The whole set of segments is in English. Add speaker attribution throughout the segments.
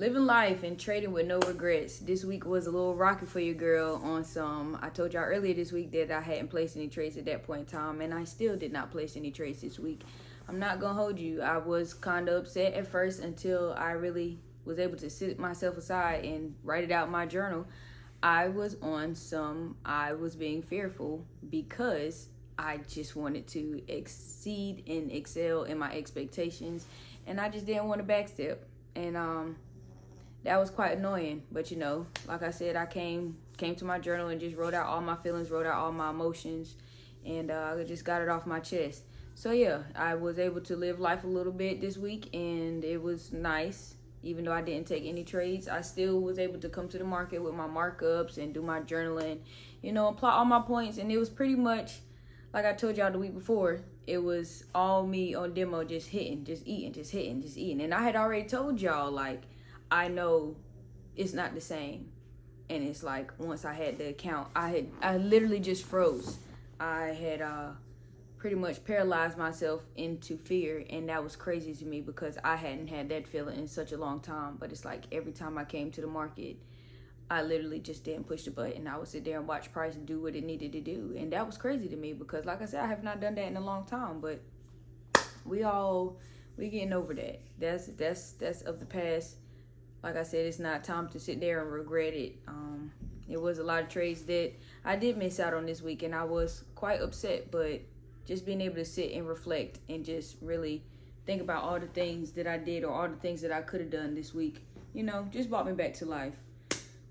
Speaker 1: Living life and trading with no regrets. This week was a little rocky for your girl on some. I told y'all earlier this week that I hadn't placed any trades at that point in time, and I still did not place any trades this week. I'm not going to hold you. I was kind of upset at first until I really was able to sit myself aside and write it out in my journal. I was being fearful because I just wanted to exceed and excel in my expectations, and I just didn't want to backstep. And that was quite annoying. But like I said, I came to my journal and just wrote out all my feelings, wrote out all my emotions, and I just got it off my chest. So yeah, I was able to live life a little bit this week, and it was nice. Even though I didn't take any trades, I still was able to come to the market with my markups and do my journaling, apply all my points. And it was pretty much, like I told y'all the week before, it was all me on demo, just hitting, just eating, just hitting, just eating. And I had already told y'all, like, I know it's not the same. And it's like, once I had the account, I literally just froze. I had pretty much paralyzed myself into fear, and that was crazy to me because I hadn't had that feeling in such a long time. But it's like every time I came to the market, I literally just didn't push the button. I would sit there and watch price do what it needed to do. And that was crazy to me because, like I said, I have not done that in a long time. But we getting over that. That's of the past. Like I said, it's not time to sit there and regret it. It was a lot of trades that I did miss out on this week, and I was quite upset. But just being able to sit and reflect and just really think about all the things that I did or all the things that I could have done this week, just brought me back to life.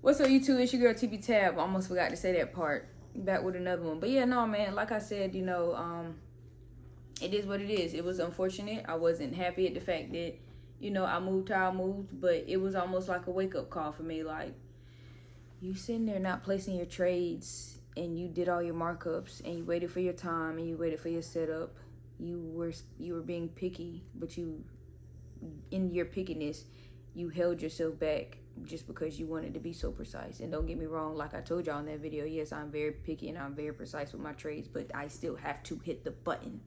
Speaker 1: What's up, YouTube? It's your girl TP Tab. I almost forgot to say that part. Back with another one. But yeah, no, man. Like I said, it is what it is. It was unfortunate. I wasn't happy at the fact that I moved how I moved, but it was almost like a wake-up call for me. Like, you sitting there not placing your trades, and you did all your markups, and you waited for your time, and you waited for your setup. You were being picky, but in your pickiness, you held yourself back just because you wanted to be so precise. And don't get me wrong, like I told y'all in that video, yes, I'm very picky and I'm very precise with my trades, but I still have to hit the button.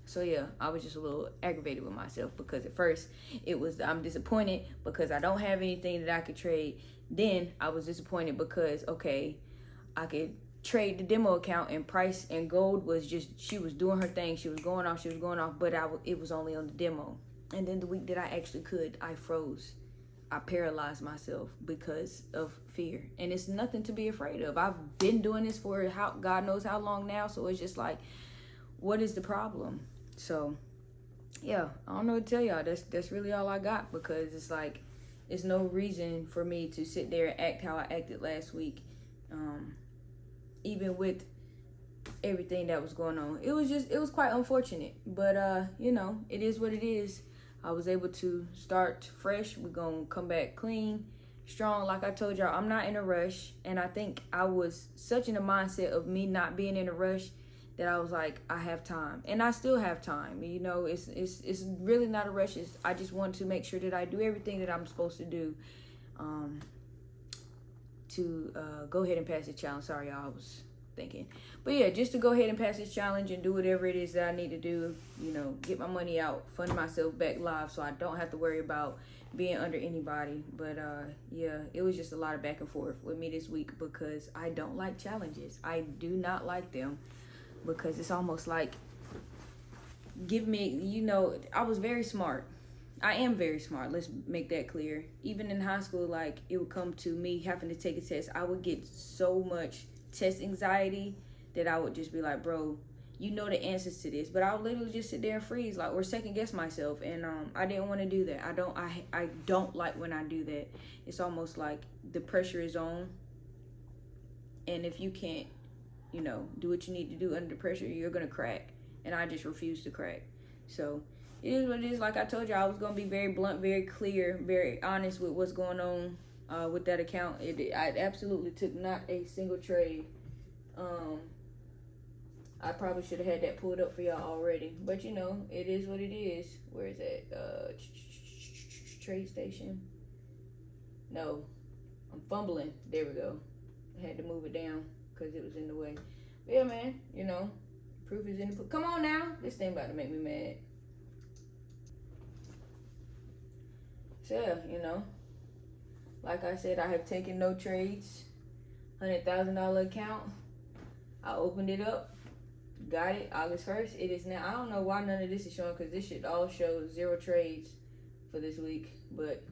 Speaker 1: So yeah, I was just a little aggravated with myself because at first I'm disappointed because I don't have anything that I could trade. Then I was disappointed because, okay, I could trade the demo account and price and gold was just, she was doing her thing. She was going off, but it was only on the demo. And then the week that I actually could, I froze. I paralyzed myself because of fear. And it's nothing to be afraid of. I've been doing this for God knows how long now. So it's just like, what is the problem? So, yeah, I don't know what to tell y'all. That's really all I got because it's like, it's no reason for me to sit there and act how I acted last week. Even with everything that was going on. It was quite unfortunate. But, it is what it is. I was able to start fresh. We're going to come back clean, strong. Like I told y'all, I'm not in a rush. And I think I was such in the mindset of me not being in a rush that I was like, I have time. And I still have time. It's really not a rush. I just want to make sure that I do everything that I'm supposed to do to go ahead and pass the challenge. Sorry, y'all, I was thinking. But yeah, just to go ahead and pass this challenge and do whatever it is that I need to do, get my money out, fund myself back live so I don't have to worry about being under anybody. But yeah, it was just a lot of back and forth with me this week because I don't like challenges. I do not like them. Because it's almost like, I was very smart. I am very smart. Let's make that clear. Even in high school, like, it would come to me having to take a test. I would get so much test anxiety that I would just be like, bro, you know the answers to this. But I would literally just sit there and freeze, like, or second guess myself. And I didn't want to do that. I don't like when I do that. It's almost like the pressure is on. And if you can't, do what you need to do under pressure, you're going to crack. And I just refuse to crack. So it is what it is. Like I told you, I was going to be very blunt, very clear, very honest with what's going on with that account. I absolutely took not a single trade. I probably should have had that pulled up for y'all already. But, it is what it is. Where is that? Trade station. No. I'm fumbling. There we go. I had to move it down because it was in the way. But yeah, man, proof is in the... Come on now. This thing about to make me mad. So yeah, like I said, I have taken no trades. $100,000 account. I opened it up, got it August 1st. It is now. I don't know why none of this is showing, because this should all show 0 trades for this week, but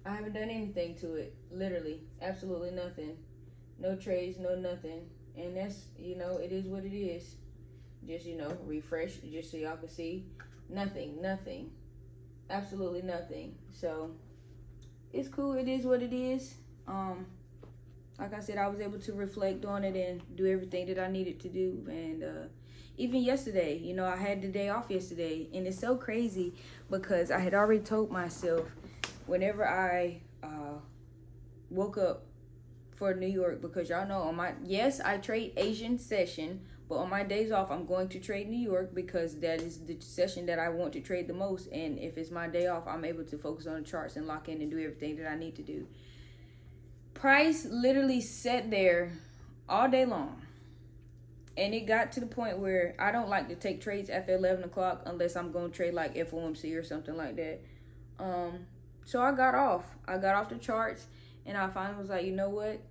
Speaker 1: I haven't done anything to it. Literally, absolutely nothing. No trades, no nothing. And that's, it is what it is. Just, refresh just so y'all can see. Nothing. Absolutely nothing. So, it's cool. It is what it is. Like I said, I was able to reflect on it and do everything that I needed to do. And even yesterday, I had the day off yesterday. And it's so crazy because I had already told myself whenever I woke up for New York, because y'all know I trade Asian session, but on my days off, I'm going to trade New York because that is the session that I want to trade the most. And if it's my day off, I'm able to focus on the charts and lock in and do everything that I need to do. Price literally sat there all day long. And it got to the point where I don't like to take trades after 11 o'clock unless I'm going to trade like FOMC or something like that. So I got off. I got off the charts, and I finally was like, you know what?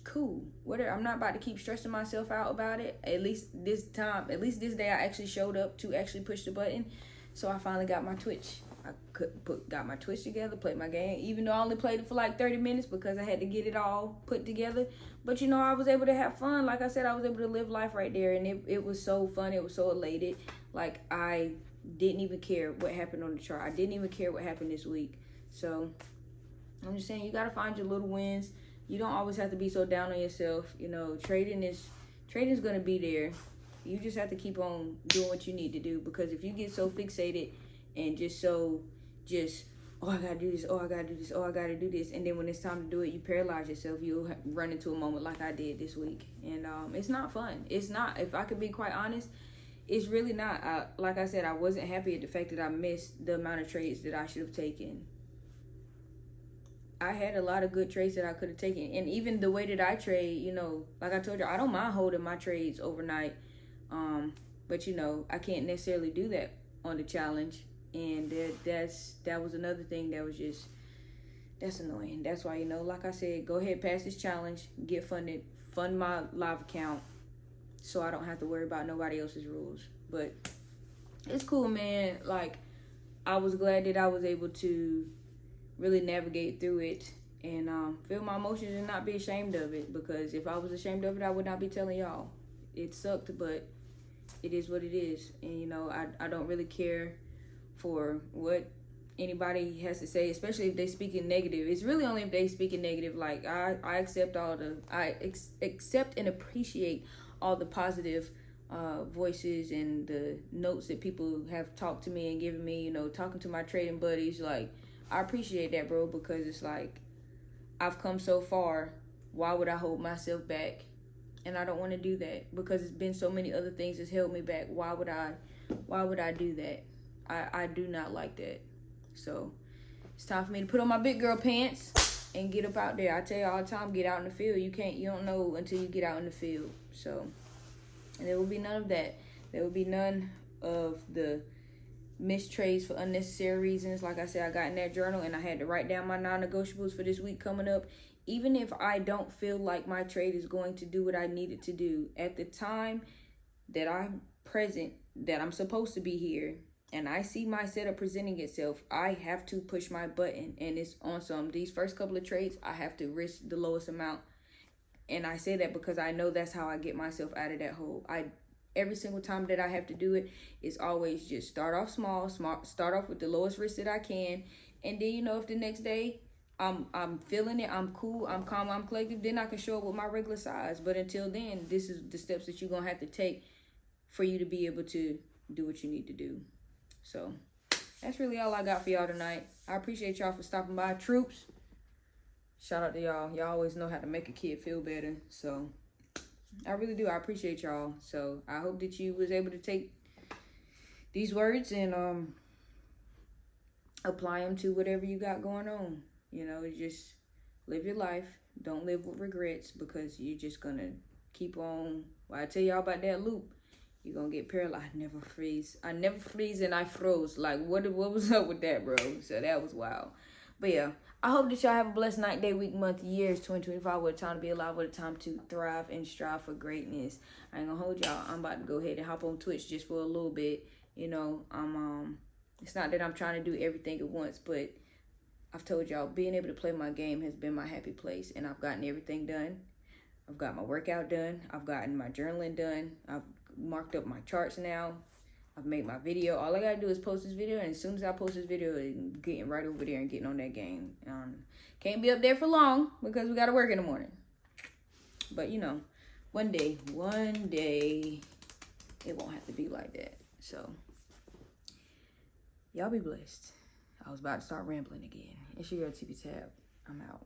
Speaker 1: Cool. Whatever. I'm not about to keep stressing myself out about it. At least this day, I actually showed up to actually push the button. So I finally got my Twitch. Got my Twitch together, played my game, even though I only played it for like 30 minutes because I had to get it all put together. But I was able to have fun. Like I said, I was able to live life right there, and it was so fun. It was so elated. Like, I didn't even care what happened on the chart. I didn't even care what happened this week. So I'm just saying, you got to find your little wins. You don't always have to be so down on yourself. Trading is going to be there. You just have to keep on doing what you need to do, because if you get so fixated and oh, I gotta do this, oh, I gotta do this, oh, I gotta do this, and then when it's time to do it, you paralyze yourself. You'll run into a moment like I did this week, and it's not fun. It's not. If I could be quite honest, it's really not. Like I said, I wasn't happy at the fact that I missed the amount of trades that I should have taken. I had a lot of good trades that I could have taken, and even the way that I trade, like I told you, I don't mind holding my trades overnight, but I can't necessarily do that on the challenge. And that was another thing that's annoying. That's why, like I said, go ahead, pass this challenge, get funded, fund my live account, so I don't have to worry about nobody else's rules. But it's cool, man. Like, I was glad that I was able to really navigate through it and feel my emotions and not be ashamed of it, because if I was ashamed of it, I would not be telling y'all. It sucked, but it is what it is. And, I don't really care for what anybody has to say, especially if they speak in negative. It's really only if they speak in negative. Like, I accept accept and appreciate all the positive voices and the notes that people have talked to me and given me, talking to my trading buddies. Like, I appreciate that, bro, because it's like, I've come so far. Why would I hold myself back? And I don't want to do that, because it's been so many other things that's held me back. Why would I do that? I do not like that. So it's time for me to put on my big girl pants and get up out there. I tell you all the time, get out in the field. You don't know until you get out in the field. So, and there will be none of that. There will be none of the missed trades for unnecessary reasons. Like I said, I got in that journal and I had to write down my non-negotiables for this week coming up. Even if I don't feel like my trade is going to do what I need it to do at the time that I'm present, that I'm supposed to be here, and I see my setup presenting itself, I have to push my button. And it's on these first couple of trades, I have to risk the lowest amount. And I say that because I know that's how I get myself out of that hole. Every single time that I have to do it, it's always just start off small, start off with the lowest risk that I can. And then, if the next day I'm feeling it, I'm cool, I'm calm, I'm collective, then I can show up with my regular size. But until then, this is the steps that you're going to have to take for you to be able to do what you need to do. So that's really all I got for y'all tonight. I appreciate y'all for stopping by. Troops, shout out to y'all. Y'all always know how to make a kid feel better. So I really do. I appreciate y'all. So I hope that you was able to take these words and apply them to whatever you got going on. Just live your life. Don't live with regrets, because you're just going to keep on. Well, I tell y'all about that loop. you're gonna get paralyzed. I never freeze and I froze. Like, what was up with that, bro? So that was wild. But yeah, I hope that y'all have a blessed night, day, week, month, years, 2025. What a time to be alive. What a time to thrive and strive for greatness. I ain't gonna hold y'all. I'm about to go ahead and hop on Twitch just for a little bit. You know, it's not that I'm trying to do everything at once, but I've told y'all, being able to play my game has been my happy place, and I've gotten everything done. I've got my workout done. I've gotten my journaling done. I've marked up my charts now. I've made my video. All I gotta do is post this video, and as soon as I post this video, I'm getting right over there and getting on that game. Can't be up there for long because we gotta work in the morning. But you know, one day, it won't have to be like that. So, y'all be blessed. I was about to start rambling again. It's your girl TP Tab. I'm out.